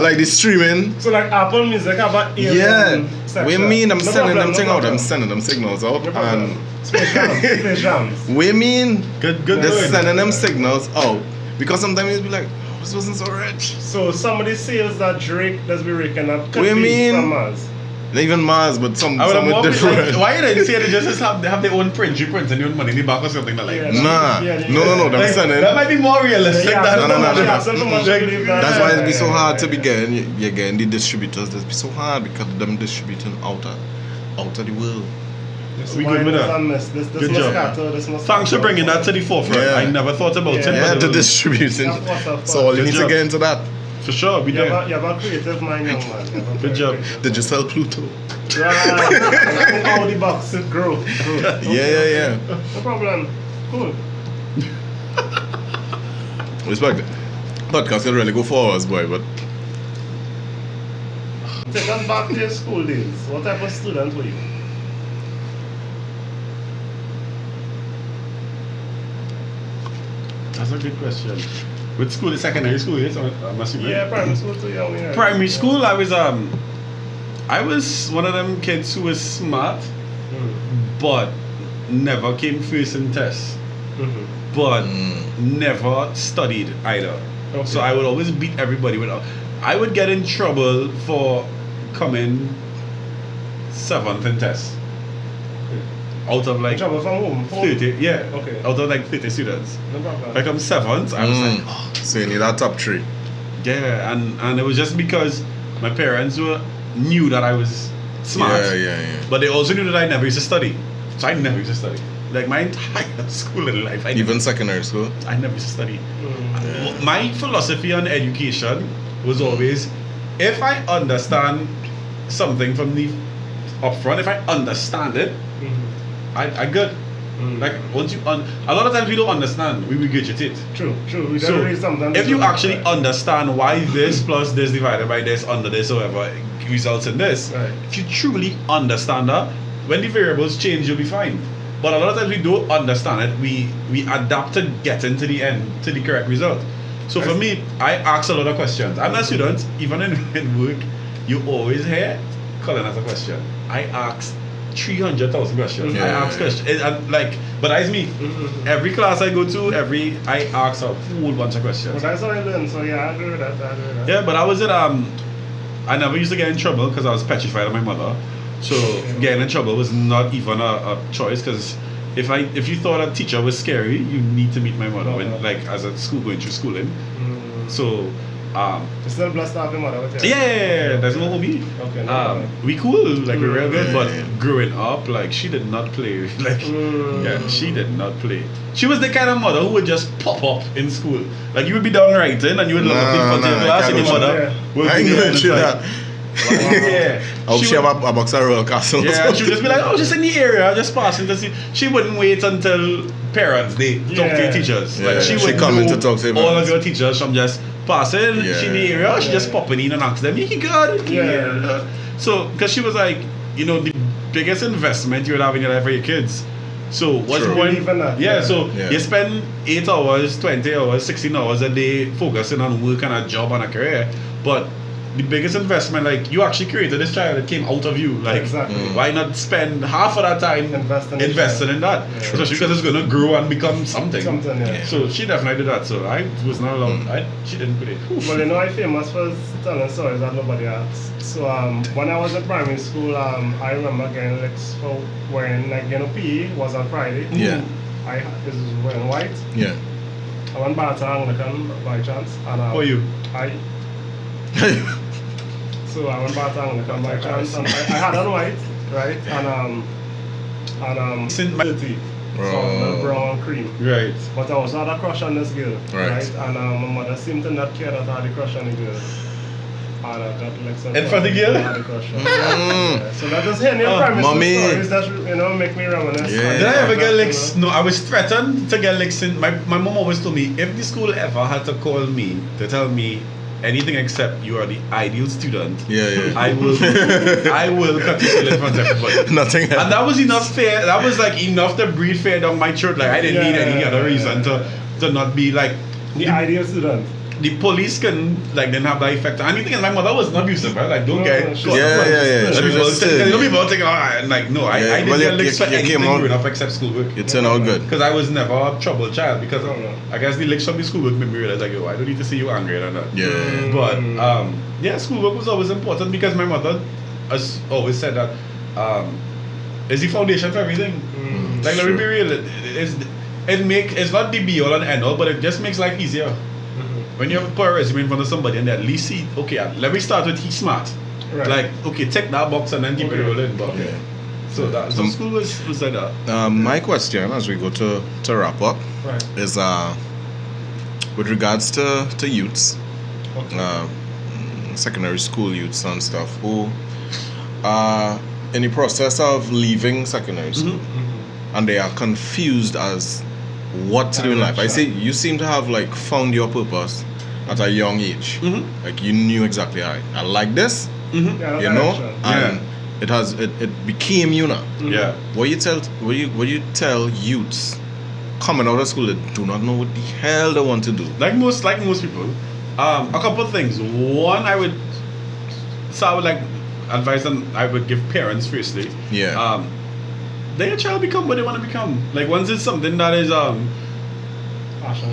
Like the streaming. So like Apple Music have an alien section. We mean I'm sending them thing out. I'm sending them signals out and Space jams. we mean good. They're sending them signals out because sometimes you'll be like, this wasn't so rich. So some of the sales that Drake does be raking up could We be mean from us. Not even Mars, but some different. Like, why didn't say they just have their own print? You print and your own money in the back or something like that. No. That might be more realistic. That's why it'd be so hard to be getting. You're getting the distributors. It'd be so hard because them distributing out of the world. We good with that. Good job. Thanks for bringing that to the forefront. I never thought about it. Yeah, the distributing. So you need to get into that. For sure, we do. You have a creative mind, young man. Good job. Digicel Pluto. Right. How the box grow. Yeah. No problem. Cool. Respect. Podcast can really go for us, boy, but take us back to your school days. What type of student were you? That's a good question. With school, secondary school, yes, I'm assuming. Yeah, primary school too young. Yeah. Primary school, I was one of them kids who was smart, but never came first in tests, but never studied either. Okay. So I would always beat everybody. I would get in trouble for coming 7th in tests. Out of like trouble from home? 30, yeah. Okay. Out of like 30 students. No problem. If I come 7th, I was like, oh. So you need that top 3. Yeah, and it was just because my parents knew that I was smart. Yeah. But they also knew that I never used to study. So I never used to study. Like my entire schooling life. Even secondary school? I never used to study. My philosophy on education was always, if I understand something from the upfront, if I understand it, I good. Like once a lot of times we don't understand, we regurgitate. True. So if you actually understand why this plus this divided by this under this or whatever results in this, if you truly understand that, when the variables change, you'll be fine. But a lot of times we don't understand it. We adapt to getting to the end, to the correct result. So for me, I ask a lot of questions. I'm a student, even in work, you always hear Colin has a question. I ask 300,000 questions. I ask questions. But that's me. Every class I go to, I ask a whole bunch of questions. Well, that's how I learn. So yeah, I agree with that. Yeah, but I was I never used to get in trouble because I was petrified of my mother. So getting in trouble was not even a choice, because if you thought a teacher was scary, you need to meet my mother when, like, as a school going through schooling. So you still blessed to have your mother with you? Yeah, there's no hobby. Okay. We cool, like we're real good, but growing up, like, she did not play. Like, she did not play. She was the kind of mother who would just pop up in school. Like, you would be down writing and you would look up in front of your class and your mother would I ain't going through that. Yeah. I hope she have a box of Royal Castle. Yeah, she would just be like, oh, just in the area, just passing to see. She wouldn't wait until parents, they talk to your teachers. Yeah. Like, she would come in to talk to all of your teachers from just passing. She in the area, she just popping in and ask them, you good? So, because she was like, the biggest investment you would have in your life for your kids. So what's the point? You spend 8 hours, 20 hours, 16 hours a day focusing on work and a job and a career, but the biggest investment, like, you actually created this child that came out of you. Like, why not spend half of that time investing in that? Especially because it's gonna grow and become something. So she definitely did that. So I was not allowed. She didn't put it. Well, I'm famous for telling stories that nobody asks. So when I was in primary school, I remember getting licks for wearing, like, PE was on Friday. I was wearing white. I went back to Anglican by chance, and for you. So I went back to Anglican by chance, and I had on white, right? And dirty, so brown and cream. Right. But I also had a crush on this girl, right? And my mother seemed to not care that I had a crush on the girl. And I got like some. And for the girl? I had a crush on her. So that just hearing your primary stories that make me reminisce. Did I ever get licks? No, I was threatened to get licks. My mom always told me, if the school ever had to call me to tell me anything except you are the ideal student, I will cut you in front of everybody. Nothing else. And that was enough fear. That was like enough to breathe fear down my throat. Like, I didn't need any other reason to not be like the ideal student. The police can, like, didn't have that effect. And the thing is, my mother was not abusive, right? Like, don't get people think, like, no, I didn't get licks for anything growing up except schoolwork. It turned out good. Because I was never a troubled child. Because I guess the licks from the schoolwork made me realize, like, I don't need to see you angry or not. Yeah. But schoolwork was always important because my mother always said that is the foundation for everything. Like let me be real, it's not the be all and end all, but it just makes life easier. When you put a resume in front of somebody and they at least see, okay, let me start with he's smart. Right. Like, okay, take that box and then keep it rolling. But so that school was like that. My question as we go to wrap up is with regards to youths, secondary school youths and stuff who are in the process of leaving secondary school and they are confused as what to do in life. I say you seem to have like found your purpose at a young age. Like you knew exactly I like this, you know, and it became you now. Yeah. What you tell youths coming out of school that do not know what the hell they want to do? Like most people, a couple of things. One, I would like advise them. I would give parents firstly. Yeah. Let your child become what they want to become. Like once it's something that is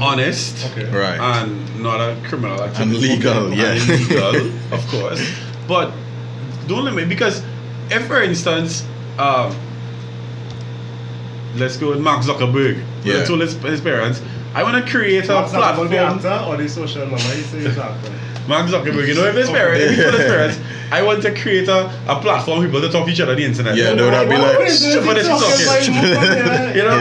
honest, right, and not a criminal activity, and legal, and legal, of course. But don't limit, because if, for instance, let's go with Mark Zuckerberg. He told his parents, I want to create a platform. The actor or the social media? He says actor. Mark Zuckerberg, you know, if he told his parents, I want to create a platform for people to talk to each other on the internet. Yeah, they would be like, you know,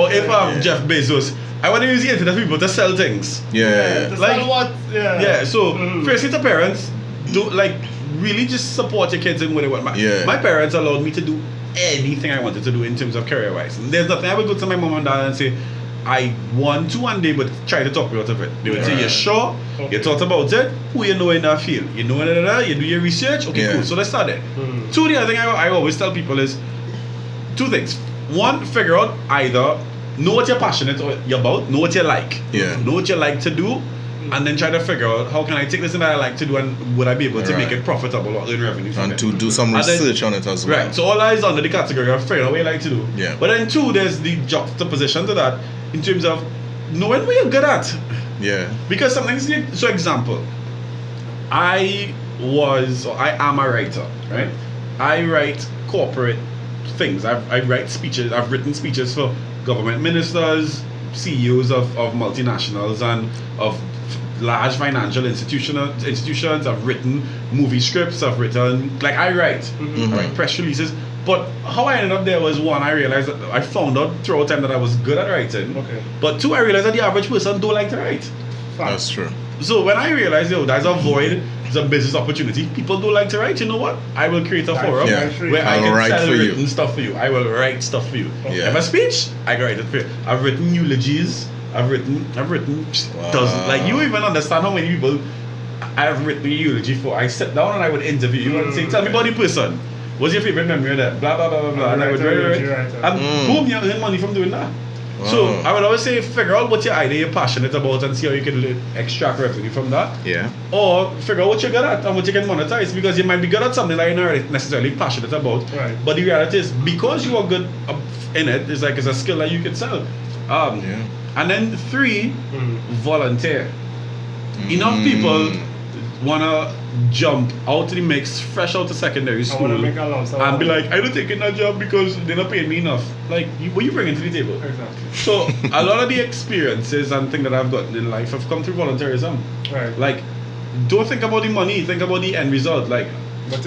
or if Jeff Bezos, I want to use the internet for people to sell things. Yeah. Like what? Yeah. So firstly, to parents, do like really just support your kids in what they want. My parents allowed me to do anything I wanted to do in terms of career wise. There's nothing I would go to my mom and dad and say, I want to one day, but try to talk me out of it. They would say, you're sure? Okay. You thought about it? Who you know in that field? You know, you do your research? Okay, cool. So let's start there. Two, the other thing I always tell people is two things. One, figure out either know what you're passionate about, know what you like. Know what you like to do, and then try to figure out how can I take this thing that I like to do and would I be able to make it profitable or earn revenue from and it. to do some research on it as well. Right. So all that is under the category of figuring out what you like to do. Yeah. But then two, there's the juxtaposition to that in terms of knowing what you're good at. Yeah. Because something, so example, I am a writer, right? I write corporate things. I write speeches. I've written speeches for government ministers, CEOs of multinationals and of large financial institutions. I've written movie scripts. I've written, like, I write press releases. But how I ended up there was, one, I realized that I found out throughout time that I was good at writing. Okay. But two, I realized that the average person don't like to write. That's true. So when I realized, there's a void, there's a business opportunity, people don't like to write, you know what? I will create a forum where I can sell written stuff for you. I will write stuff for you. Okay. If a speech, I can write it for you. I've written eulogies. I've written dozens. Like, you even understand how many people I've written a eulogy for. I sit down and I would interview you and say, tell me about the person. What's your favorite memory of that? Blah, blah, blah, blah, blah. And I would write. And boom, you earn money from doing that. Wow. So I would always say, figure out what your idea you're passionate about and see how you can extract revenue from that. Yeah. Or figure out what you're good at and what you can monetize, because you might be good at something that you're not necessarily passionate about. Right. But the reality is, because you are good in it, it's a skill that you can sell. And then three, volunteer. Enough people wanna jump out of the mix fresh out of secondary school and be like, I don't take in that job because they're not paying me enough. Like, what you bringing to the table? Exactly. So a lot of the experiences and things that I've gotten in life have come through volunteerism. Right. Like, don't think about the money, think about the end result. Like,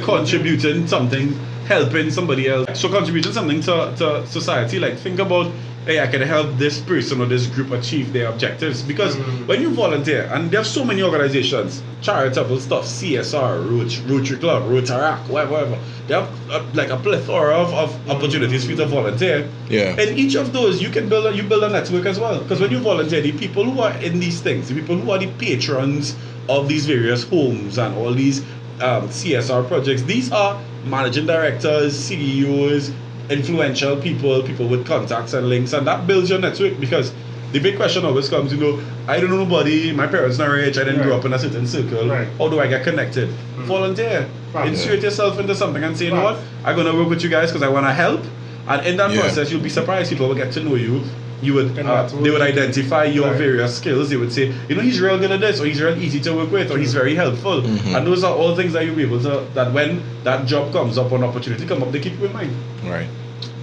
contributing something, helping somebody else. So contributing something to society. Like, think about, hey, I can help this person or this group achieve their objectives. Because when you volunteer, and there are so many organizations, charitable stuff, CSR, Rotary Club, Rotaract, whatever. They have like a plethora of opportunities for you to volunteer. Yeah. And each of those, you build a network as well. Because when you volunteer, the people who are in these things, the people who are the patrons of these various homes and all these CSR projects, these are managing directors, CEOs, influential people with contacts and links, and that builds your network. Because the big question always comes, I don't know nobody, my parents not rich, I didn't grow up in a certain circle, how do I get connected? Volunteer. Insert yourself into something and say, you know what, I'm going to work with you guys because I want to help. And in that process, you'll be surprised people will get to know you you would And they would identify your Right. various skills. They would say, you know, he's real good at this, or he's real easy to work with, or he's very helpful. And those are all things that you'll be able to, that when that job comes up, or an opportunity come up, they keep you in mind. Right.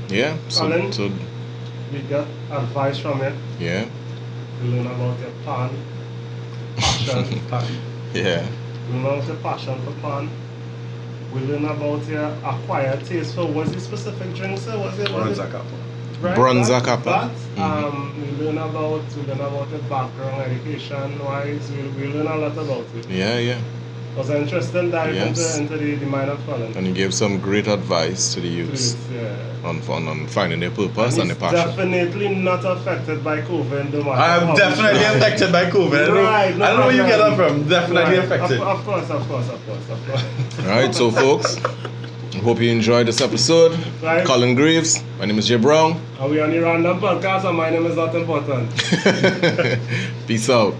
Yeah. Colin? So We got advice from you. yeah. We learn about your passion. Yeah. We learn about your passion for pan. We learn about your acquired taste for what's the specific drink, sir? Was it? Right, Bronzer Kappa. But we learn about the background, education wise. We learn a lot about it. Yeah, yeah. It was an interesting dive Yes. into the mind of Colin. And you gave some great advice to the youths Yeah. on finding their purpose and their passion. Definitely not affected by COVID. No matter I am how definitely much- affected by COVID. I don't know, Right, no I don't know where you get that from. Definitely Right. affected. Of course. Alright, so folks, I hope you enjoyed this episode. Right. Colin Greaves, my name is Jay Brown. Are we on the random podcast and my name is not important? Peace out.